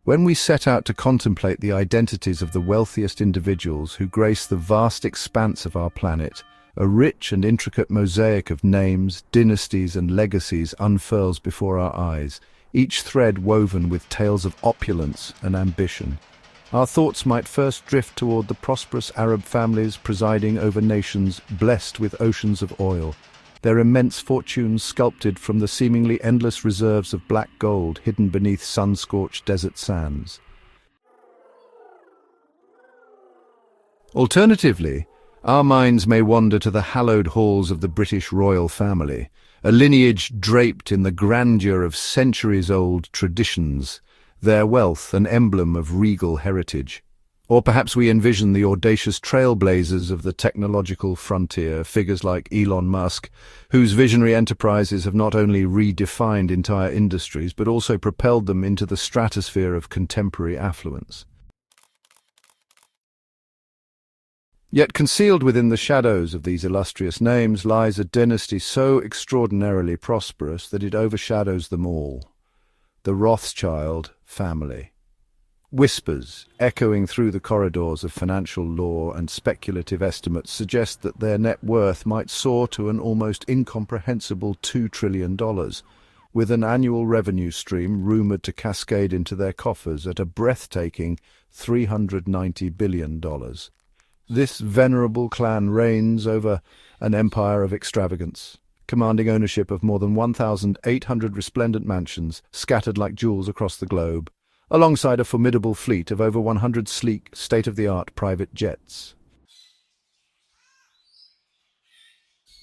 When we set out to contemplate the identities of the wealthiest individuals who grace the vast expanse of our planet, a rich and intricate mosaic of names, dynasties, and legacies unfurls before our eyes, each thread woven with tales of opulence and ambition. Our thoughts might first drift toward the prosperous Arab families presiding over nations blessed with oceans of oil, their immense fortunes sculpted from the seemingly endless reserves of black gold hidden beneath sun-scorched desert sands. Alternatively, our minds may wander to the hallowed halls of the British royal family, a lineage draped in the grandeur of centuries-old traditions, their wealth an emblem of regal heritage. Or perhaps we envision the audacious trailblazers of the technological frontier, figures like Elon Musk, whose visionary enterprises have not only redefined entire industries but also propelled them into the stratosphere of contemporary affluence. Yet concealed within the shadows of these illustrious names lies a dynasty so extraordinarily prosperous that it overshadows them all: the Rothschild family. Whispers, echoing through the corridors of financial law and speculative estimates, suggest that their net worth might soar to an almost incomprehensible $2 trillion, with an annual revenue stream rumoured to cascade into their coffers at a breathtaking $390 billion. This venerable clan reigns over an empire of extravagance, commanding ownership of more than 1,800 resplendent mansions scattered like jewels across the globe, alongside a formidable fleet of over 100 sleek, state-of-the-art private jets.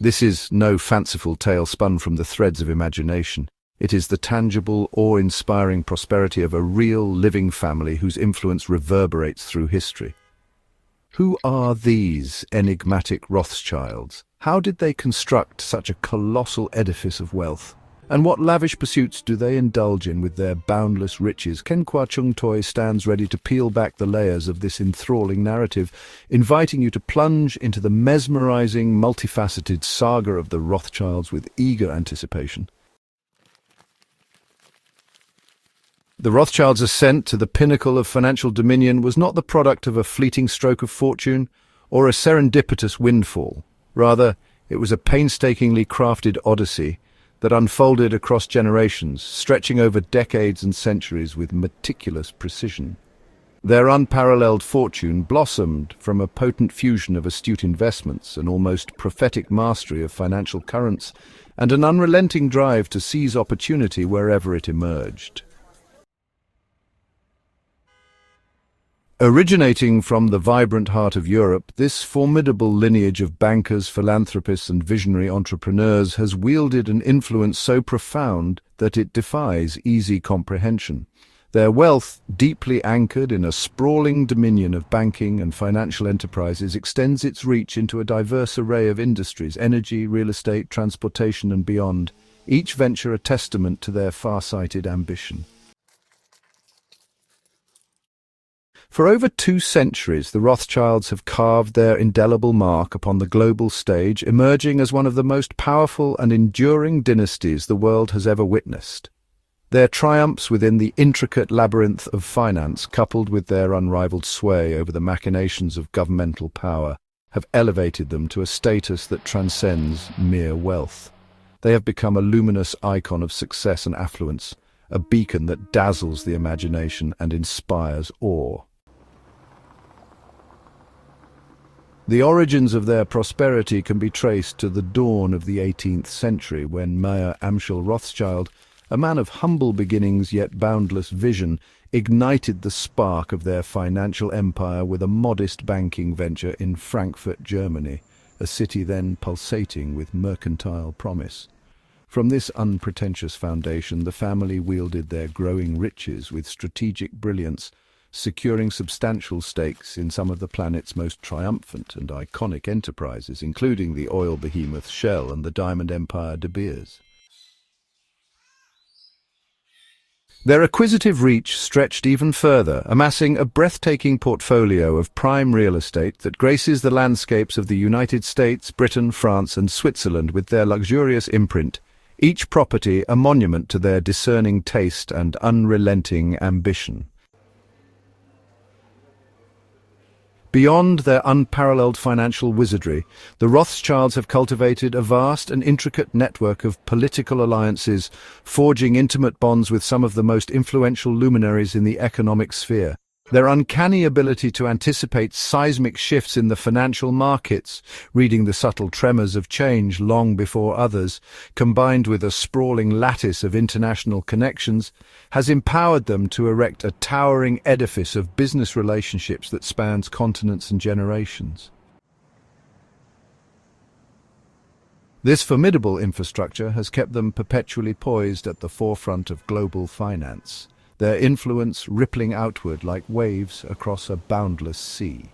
This is no fanciful tale spun from the threads of imagination. It is the tangible, awe-inspiring prosperity of a real, living family whose influence reverberates through history. Who are these enigmatic Rothschilds? How did they construct such a colossal edifice of wealth? And what lavish pursuits do they indulge in with their boundless riches? Kênh Của Chúng Tôi stands ready to peel back the layers of this enthralling narrative, inviting you to plunge into the mesmerizing, multifaceted saga of the Rothschilds with eager anticipation. The Rothschilds' ascent to the pinnacle of financial dominion was not the product of a fleeting stroke of fortune or a serendipitous windfall. Rather, it was a painstakingly crafted odyssey that unfolded across generations, stretching over decades and centuries with meticulous precision. Their unparalleled fortune blossomed from a potent fusion of astute investments, an almost prophetic mastery of financial currents, and an unrelenting drive to seize opportunity wherever it emerged. Originating from the vibrant heart of Europe, this formidable lineage of bankers, philanthropists, and visionary entrepreneurs has wielded an influence so profound that it defies easy comprehension. Their wealth, deeply anchored in a sprawling dominion of banking and financial enterprises, extends its reach into a diverse array of industries: energy, real estate, transportation, and beyond, each venture a testament to their far-sighted ambition. For over 2 centuries, the Rothschilds have carved their indelible mark upon the global stage, emerging as one of the most powerful and enduring dynasties the world has ever witnessed. Their triumphs within the intricate labyrinth of finance, coupled with their unrivaled sway over the machinations of governmental power, have elevated them to a status that transcends mere wealth. They have become a luminous icon of success and affluence, a beacon that dazzles the imagination and inspires awe. The origins of their prosperity can be traced to the dawn of the 18th century, when Mayer Amschel Rothschild, a man of humble beginnings yet boundless vision, ignited the spark of their financial empire with a modest banking venture in Frankfurt, Germany, a city then pulsating with mercantile promise. From this unpretentious foundation, the family wielded their growing riches with strategic brilliance, securing substantial stakes in some of the planet's most triumphant and iconic enterprises, including the oil behemoth Shell and the diamond empire De Beers. Their acquisitive reach stretched even further, amassing a breathtaking portfolio of prime real estate that graces the landscapes of the United States, Britain, France, and Switzerland with their luxurious imprint, each property a monument to their discerning taste and unrelenting ambition. Beyond their unparalleled financial wizardry, the Rothschilds have cultivated a vast and intricate network of political alliances, forging intimate bonds with some of the most influential luminaries in the economic sphere. Their uncanny ability to anticipate seismic shifts in the financial markets, reading the subtle tremors of change long before others, combined with a sprawling lattice of international connections, has empowered them to erect a towering edifice of business relationships that spans continents and generations. This formidable infrastructure has kept them perpetually poised at the forefront of global finance, their influence rippling outward like waves across a boundless sea.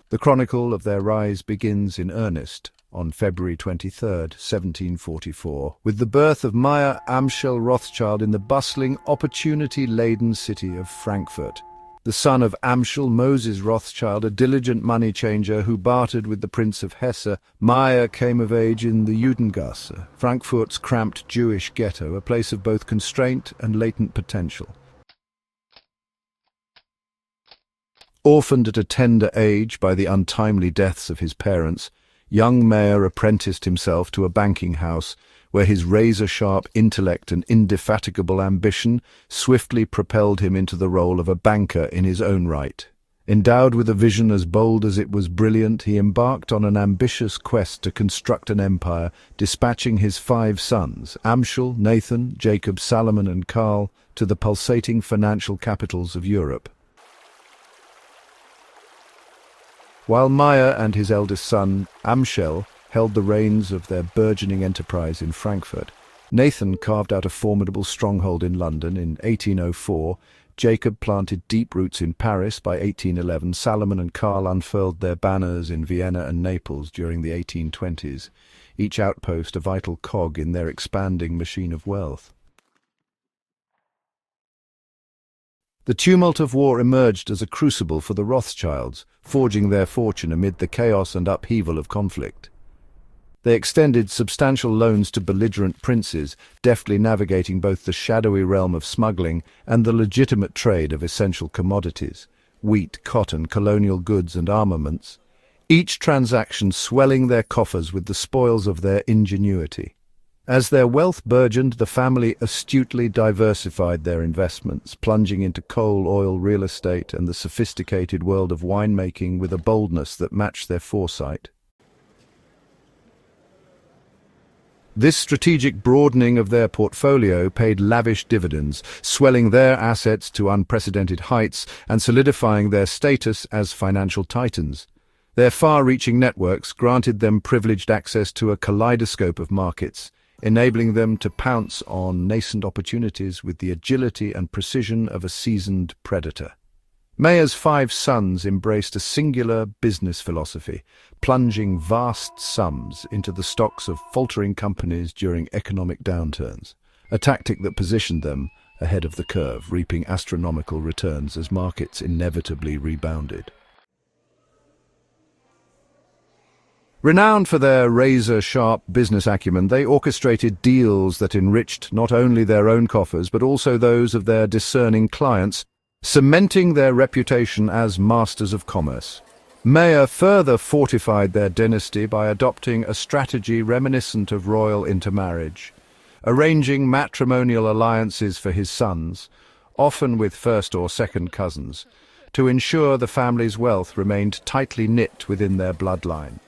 The chronicle of their rise begins in earnest on February 23rd, 1744, with the birth of Meyer Amschel Rothschild in the bustling, opportunity-laden city of Frankfurt. The son of Amschel, Moses Rothschild, a diligent money-changer who bartered with the Prince of Hesse, Meyer came of age in the Judengasse, Frankfurt's cramped Jewish ghetto, a place of both constraint and latent potential. Orphaned at a tender age by the untimely deaths of his parents, young Meyer apprenticed himself to a banking house where his razor-sharp intellect and indefatigable ambition swiftly propelled him into the role of a banker in his own right. Endowed with a vision as bold as it was brilliant, he embarked on an ambitious quest to construct an empire, dispatching his 5 sons, Amschel, Nathan, Jacob, Salomon and Karl, to the pulsating financial capitals of Europe. While Meyer and his eldest son, Amschel, held the reins of their burgeoning enterprise in Frankfurt, Nathan carved out a formidable stronghold in London in 1804, Jacob planted deep roots in Paris by 1811, Salomon and Karl unfurled their banners in Vienna and Naples during the 1820s, each outpost a vital cog in their expanding machine of wealth. The tumult of war emerged as a crucible for the Rothschilds, forging their fortune amid the chaos and upheaval of conflict. They extended substantial loans to belligerent princes, deftly navigating both the shadowy realm of smuggling and the legitimate trade of essential commodities, wheat, cotton, colonial goods and armaments, each transaction swelling their coffers with the spoils of their ingenuity. As their wealth burgeoned, the family astutely diversified their investments, plunging into coal, oil, real estate, and the sophisticated world of winemaking with a boldness that matched their foresight. This strategic broadening of their portfolio paid lavish dividends, swelling their assets to unprecedented heights and solidifying their status as financial titans. Their far-reaching networks granted them privileged access to a kaleidoscope of markets, enabling them to pounce on nascent opportunities with the agility and precision of a seasoned predator. Meyer's 5 sons embraced a singular business philosophy, plunging vast sums into the stocks of faltering companies during economic downturns, a tactic that positioned them ahead of the curve, reaping astronomical returns as markets inevitably rebounded. Renowned for their razor-sharp business acumen, they orchestrated deals that enriched not only their own coffers but also those of their discerning clients, cementing their reputation as masters of commerce. Meyer further fortified their dynasty by adopting a strategy reminiscent of royal intermarriage, arranging matrimonial alliances for his sons, often with first or second cousins, to ensure the family's wealth remained tightly knit within their bloodline.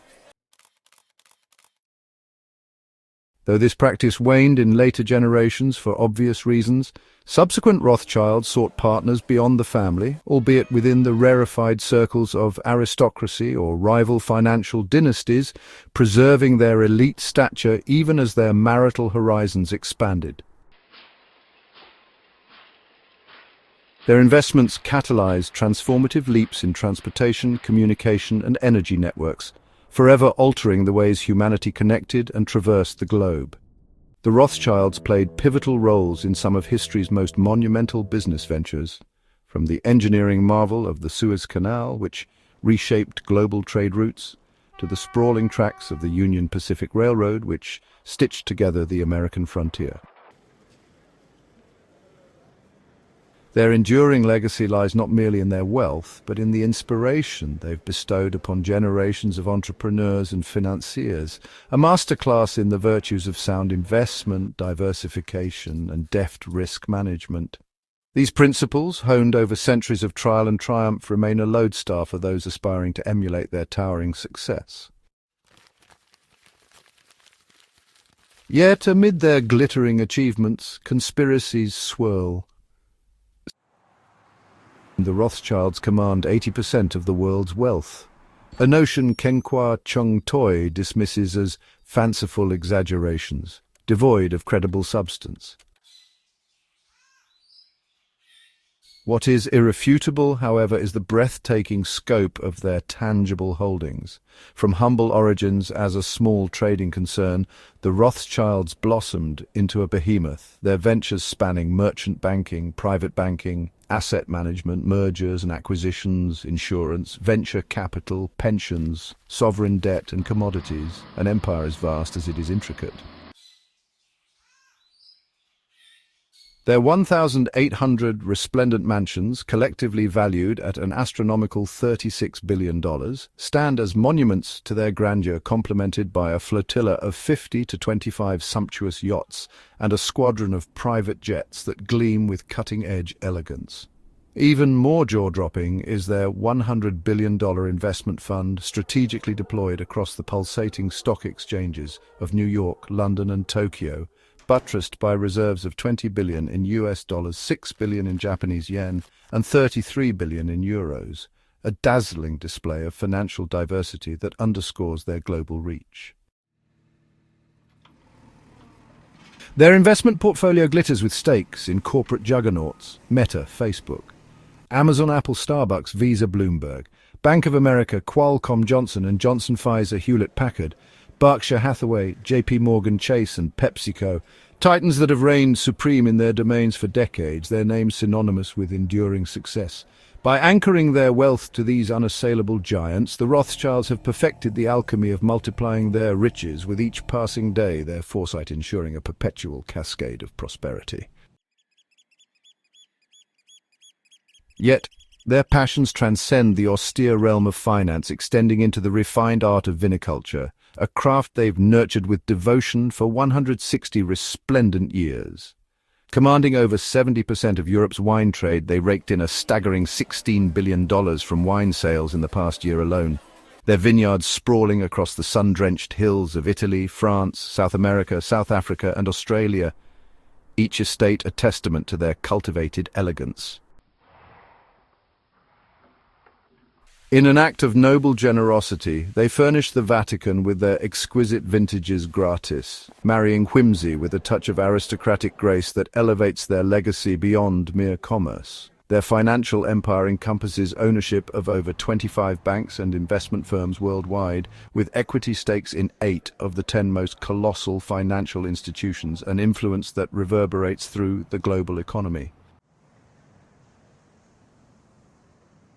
Though this practice waned in later generations for obvious reasons, subsequent Rothschilds sought partners beyond the family, albeit within the rarefied circles of aristocracy or rival financial dynasties, preserving their elite stature even as their marital horizons expanded. Their investments catalyzed transformative leaps in transportation, communication, and energy networks, forever altering the ways humanity connected and traversed the globe. The Rothschilds played pivotal roles in some of history's most monumental business ventures, from the engineering marvel of the Suez Canal, which reshaped global trade routes, to the sprawling tracks of the Union Pacific Railroad, which stitched together the American frontier. Their enduring legacy lies not merely in their wealth, but in the inspiration they've bestowed upon generations of entrepreneurs and financiers, a masterclass in the virtues of sound investment, diversification, and deft risk management. These principles, honed over centuries of trial and triumph, remain a lodestar for those aspiring to emulate their towering success. Yet, amid their glittering achievements, conspiracies swirl. The Rothschilds command 80% of the world's wealth, a notion Kênh Của Chúng Tôi dismisses as fanciful exaggerations, devoid of credible substance. What is irrefutable, however, is the breathtaking scope of their tangible holdings. From humble origins as a small trading concern, the Rothschilds blossomed into a behemoth, their ventures spanning merchant banking, private banking, asset management, mergers and acquisitions, insurance, venture capital, pensions, sovereign debt and commodities, an empire as vast as it is intricate. Their 1,800 resplendent mansions, collectively valued at an astronomical $36 billion, stand as monuments to their grandeur, complemented by a flotilla of 50 to 25 sumptuous yachts and a squadron of private jets that gleam with cutting-edge elegance. Even more jaw-dropping is their $100 billion investment fund strategically deployed across the pulsating stock exchanges of New York, London and Tokyo, buttressed by reserves of $20 billion in US dollars, $6 billion in Japanese yen, and $33 billion in euros, a dazzling display of financial diversity that underscores their global reach. Their investment portfolio glitters with stakes in corporate juggernauts, Meta, Facebook, Amazon, Apple, Starbucks, Visa, Bloomberg, Bank of America, Qualcomm, Johnson & Johnson, Pfizer, Hewlett-Packard, Berkshire Hathaway, JP Morgan Chase and PepsiCo, titans that have reigned supreme in their domains for decades, their names synonymous with enduring success. By anchoring their wealth to these unassailable giants, the Rothschilds have perfected the alchemy of multiplying their riches with each passing day, their foresight ensuring a perpetual cascade of prosperity. Yet, their passions transcend the austere realm of finance, extending into the refined art of viniculture, a craft they've nurtured with devotion for 160 resplendent years. Commanding over 70% of Europe's wine trade, they raked in a staggering $16 billion from wine sales in the past year alone. Their vineyards sprawling across the sun-drenched hills of Italy, France, South America, South Africa and Australia, each estate a testament to their cultivated elegance. In an act of noble generosity, they furnish the Vatican with their exquisite vintages gratis, marrying whimsy with a touch of aristocratic grace that elevates their legacy beyond mere commerce. Their financial empire encompasses ownership of over 25 banks and investment firms worldwide, with equity stakes in 8 of the 10 most colossal financial institutions, an influence that reverberates through the global economy.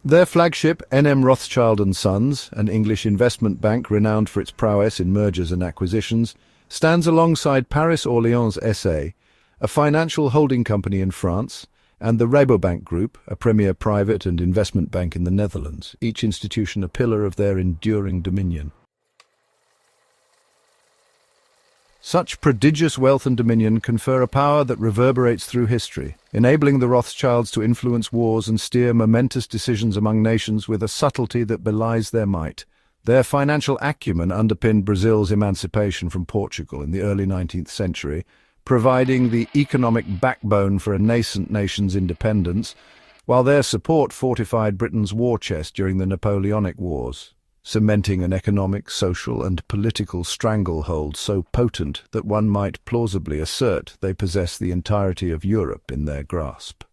Their flagship, N.M. Rothschild & Sons, an English investment bank renowned for its prowess in mergers and acquisitions, stands alongside Paris Orléans SA, a financial holding company in France, and the Rabobank Group, a premier private and investment bank in the Netherlands, each institution a pillar of their enduring dominion. Such prodigious wealth and dominion confer a power that reverberates through history, enabling the Rothschilds to influence wars and steer momentous decisions among nations with a subtlety that belies their might. Their financial acumen underpinned Brazil's emancipation from Portugal in the early 19th century, providing the economic backbone for a nascent nation's independence, while their support fortified Britain's war chest during the Napoleonic Wars, cementing an economic, social and political stranglehold so potent that one might plausibly assert they possess the entirety of Europe in their grasp.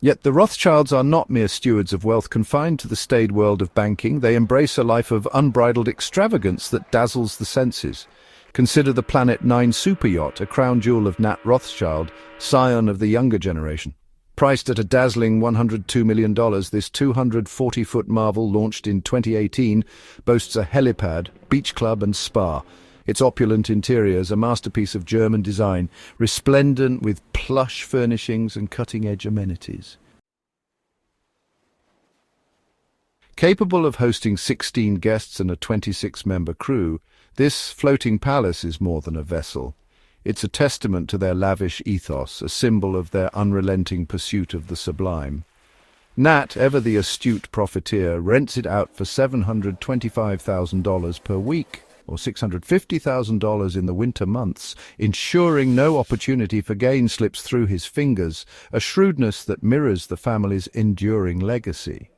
Yet the Rothschilds are not mere stewards of wealth confined to the staid world of banking. They embrace a life of unbridled extravagance that dazzles the senses. Consider the Planet 9 superyacht, a crown jewel of Nat Rothschild, scion of the younger generation. Priced at a dazzling $102 million, this 240-foot marvel, launched in 2018, boasts a helipad, beach club and spa, Its opulent interiors, a masterpiece of German design, resplendent with plush furnishings and cutting-edge amenities. Capable of hosting 16 guests and a 26-member crew, this floating palace is more than a vessel. It's a testament to their lavish ethos, a symbol of their unrelenting pursuit of the sublime. Nat, ever the astute profiteer, rents it out for $725,000 per week, or $650,000 in the winter months, ensuring no opportunity for gain slips through his fingers, a shrewdness that mirrors the family's enduring legacy.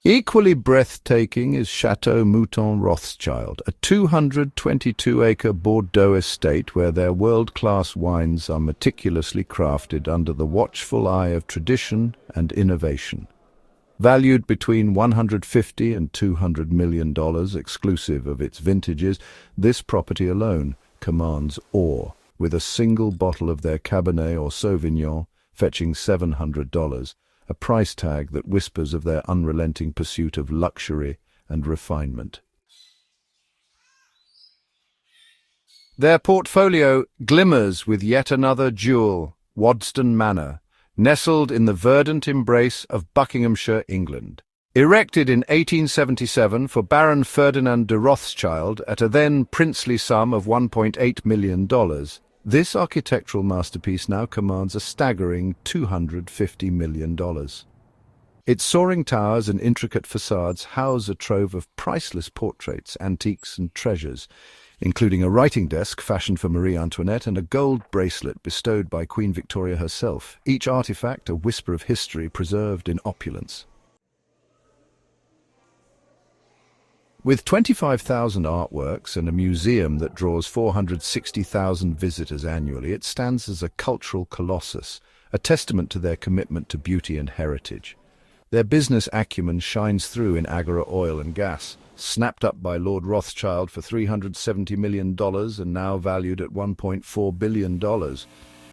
Equally breathtaking is Chateau Mouton Rothschild, a 222-acre Bordeaux estate where their world-class wines are meticulously crafted under the watchful eye of tradition and innovation. Valued between $150 and $200 million exclusive of its vintages, this property alone commands awe, with a single bottle of their Cabernet or Sauvignon fetching $700, a price tag that whispers of their unrelenting pursuit of luxury and refinement. Their portfolio glimmers with yet another jewel, Waddesdon Manor, nestled in the verdant embrace of Buckinghamshire, England. Erected in 1877 for Baron Ferdinand de Rothschild at a then princely sum of $1.8 million, this architectural masterpiece now commands a staggering $250 million. Its soaring towers and intricate facades house a trove of priceless portraits, antiques and treasures, including a writing desk fashioned for Marie Antoinette and a gold bracelet bestowed by Queen Victoria herself, each artifact a whisper of history preserved in opulence. With 25,000 artworks and a museum that draws 460,000 visitors annually, it stands as a cultural colossus, a testament to their commitment to beauty and heritage. Their business acumen shines through in Agora oil and gas, snapped up by Lord Rothschild for $370 million and now valued at $1.4 billion.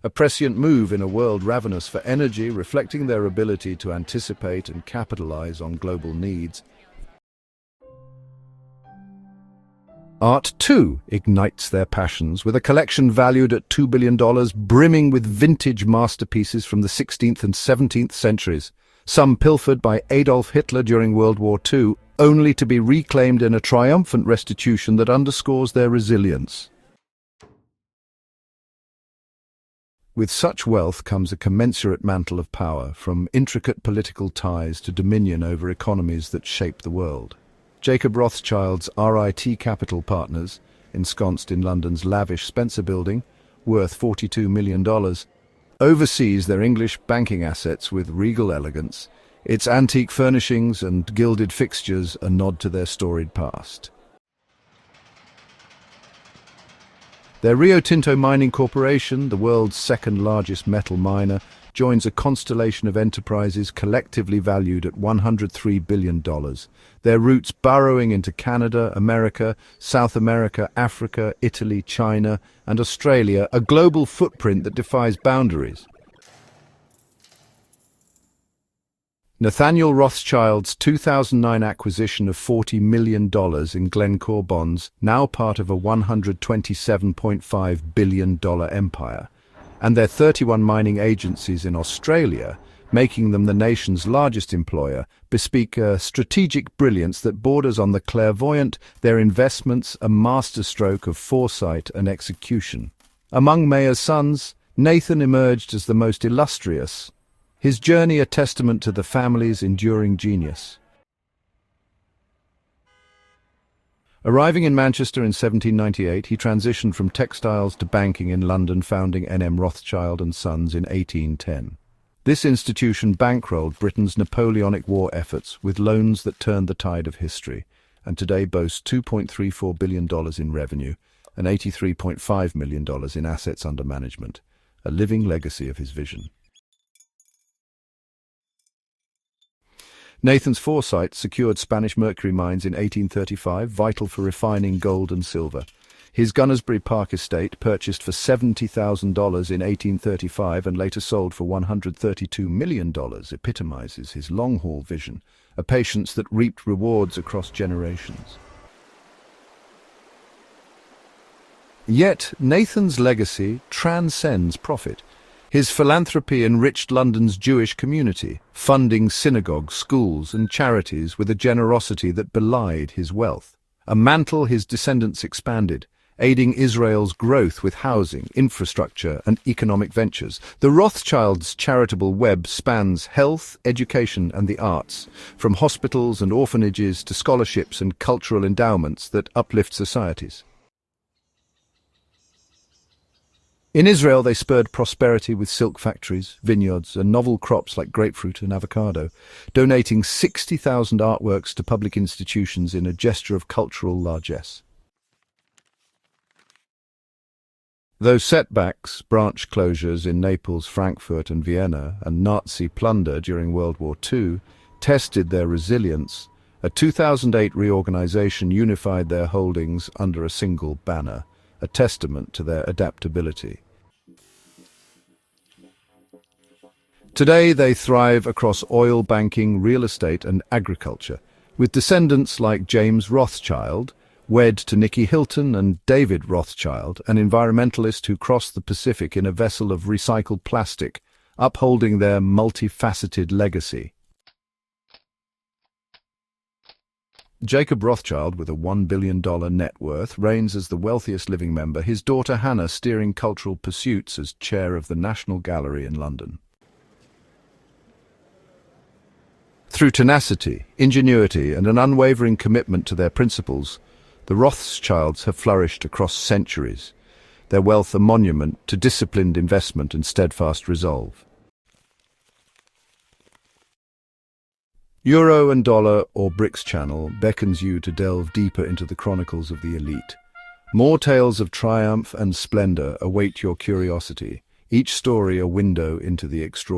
A prescient move in a world ravenous for energy, reflecting their ability to anticipate and capitalize on global needs. Art, too, ignites their passions, with a collection valued at $2 billion, brimming with vintage masterpieces from the 16th and 17th centuries, some pilfered by Adolf Hitler during World War II, only to be reclaimed in a triumphant restitution that underscores their resilience. With such wealth comes a commensurate mantle of power, from intricate political ties to dominion over economies that shape the world. Jacob Rothschild's RIT Capital Partners, ensconced in London's lavish Spencer Building, worth $42 million, oversees their English banking assets with regal elegance, its antique furnishings and gilded fixtures a nod to their storied past. Their Rio Tinto Mining Corporation, the world's second-largest metal miner, joins a constellation of enterprises collectively valued at $103 billion, their roots burrowing into Canada, America, South America, Africa, Italy, China, and Australia, a global footprint that defies boundaries. Nathaniel Rothschild's 2009 acquisition of $40 million in Glencore bonds, now part of a $127.5 billion empire, and their 31 mining agencies in Australia, making them the nation's largest employer, bespeak a strategic brilliance that borders on the clairvoyant, their investments a masterstroke of foresight and execution. Among Mayer's sons, Nathan emerged as the most illustrious, his journey a testament to the family's enduring genius. Arriving in Manchester in 1798, he transitioned from textiles to banking in London, founding N.M. Rothschild and Sons in 1810. This institution bankrolled Britain's Napoleonic War efforts with loans that turned the tide of history, and today boasts $2.34 billion in revenue and $83.5 million in assets under management, a living legacy of his vision. Nathan's foresight secured Spanish mercury mines in 1835, vital for refining gold and silver. His Gunnersbury Park estate, purchased for $70,000 in 1835 and later sold for $132 million, epitomizes his long-haul vision, a patience that reaped rewards across generations. Yet Nathan's legacy transcends profit. His philanthropy enriched London's Jewish community, funding synagogues, schools and charities with a generosity that belied his wealth. A mantle his descendants expanded, aiding Israel's growth with housing, infrastructure and economic ventures. The Rothschilds' charitable web spans health, education and the arts, from hospitals and orphanages to scholarships and cultural endowments that uplift societies. In Israel, they spurred prosperity with silk factories, vineyards, and novel crops like grapefruit and avocado, donating 60,000 artworks to public institutions in a gesture of cultural largesse. Though setbacks, branch closures in Naples, Frankfurt, and Vienna, and Nazi plunder during World War II tested their resilience, a 2008 reorganization unified their holdings under a single banner, a testament to their adaptability. Today, they thrive across oil, banking, real estate, and agriculture, with descendants like James Rothschild, wed to Nikki Hilton, and David Rothschild, an environmentalist who crossed the Pacific in a vessel of recycled plastic, upholding their multifaceted legacy. Jacob Rothschild, with a $1 billion net worth, reigns as the wealthiest living member, his daughter Hannah steering cultural pursuits as chair of the National Gallery in London. Through tenacity, ingenuity, and an unwavering commitment to their principles, the Rothschilds have flourished across centuries, their wealth a monument to disciplined investment and steadfast resolve. Euro and Dollar or BRICS Channel beckons you to delve deeper into the chronicles of the elite. More tales of triumph and splendor await your curiosity, each story a window into the extraordinary.